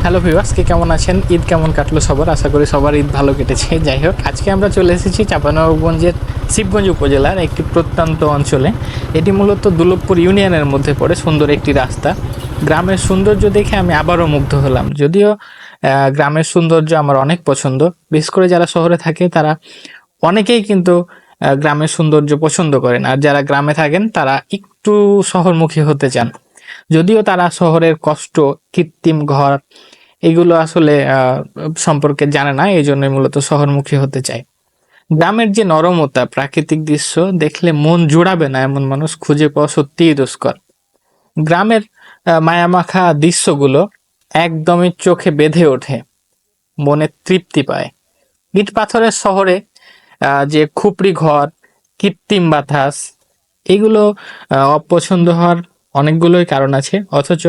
Hello viewers, কে কেমন আছেন? ঈদ কেমন কাটলো সবার? আশা করি সবার ঈদ ভালো কেটেছে। যাই হোক, আজকে আমরা চলে এসেছি চাঁপাইনবাবগঞ্জের শিবগঞ্জ উপজেলার একটি প্রত্যন্ত অঞ্চলে। এটি মূলত দুর্লভপুর ইউনিয়নের মধ্যে পড়ে। সুন্দর একটি রাস্তা। গ্রামের সৌন্দর্য দেখে আমি আবারও মুগ্ধ হলাম। যদিও গ্রামের সৌন্দর্য আমার অনেক পছন্দ, বিশেষ করে যারা শহরে থাকে তারা অনেকেই কিন্তু গ্রামের সৌন্দর্য পছন্দ করেন, আর যারা গ্রামে থাকেন তারা একটু শহরমুখী হতে চান। যদিও তারা শহরের কষ্ট, কৃত্রিম ঘর এগুলো আসলে সম্পর্কে জানে না, এই জন্যই মূলত শহরমুখী হতে চায়। গ্রামের যে নরমতা, প্রাকৃতিক দৃশ্য দেখলে মন জুড়াবে না এমন মানুষ খুঁজে পাওয়া সত্যিই দুষ্কর। গ্রামের মায়ামাখা দৃশ্যগুলো একদমই চোখে বেঁধে ওঠে, মনে তৃপ্তি পায়। ইট পাথরের শহরে যে খুপড়ি ঘর, কৃত্রিম বাতাস, এগুলো অপছন্দ হওয়ার অনেকগুলোই কারণ আছে। অথচ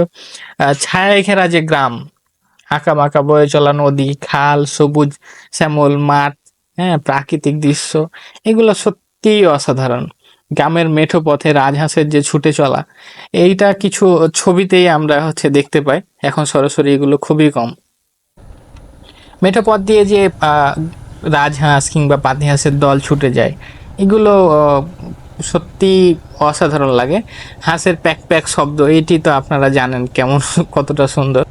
ছায়ায় ঘেরা যে গ্রাম, আঁকা বাঁকা বয়ে চলা নদী, খাল, সবুজ শ্যামল মাঠ, হ্যাঁ, প্রাকৃতিক দৃশ্য, এগুলো সত্যিই অসাধারণ। গ্রামের মেঠো পথে রাজহাঁসের যে ছুটে চলা, এইটা কিছু ছবিতেই আমরা দেখতে পাই। এখন সরাসরি এগুলো খুবই কম। মেঠো পথ দিয়ে যে রাজহাঁস কিংবা পাতিহাঁসের দল ছুটে যায়, এগুলো সত্যি অসাধারণ লাগে। হাঁসের প্যাক প্যাক শব্দ, এটি তো আপনারা জানেন কেমন কতটা সুন্দর।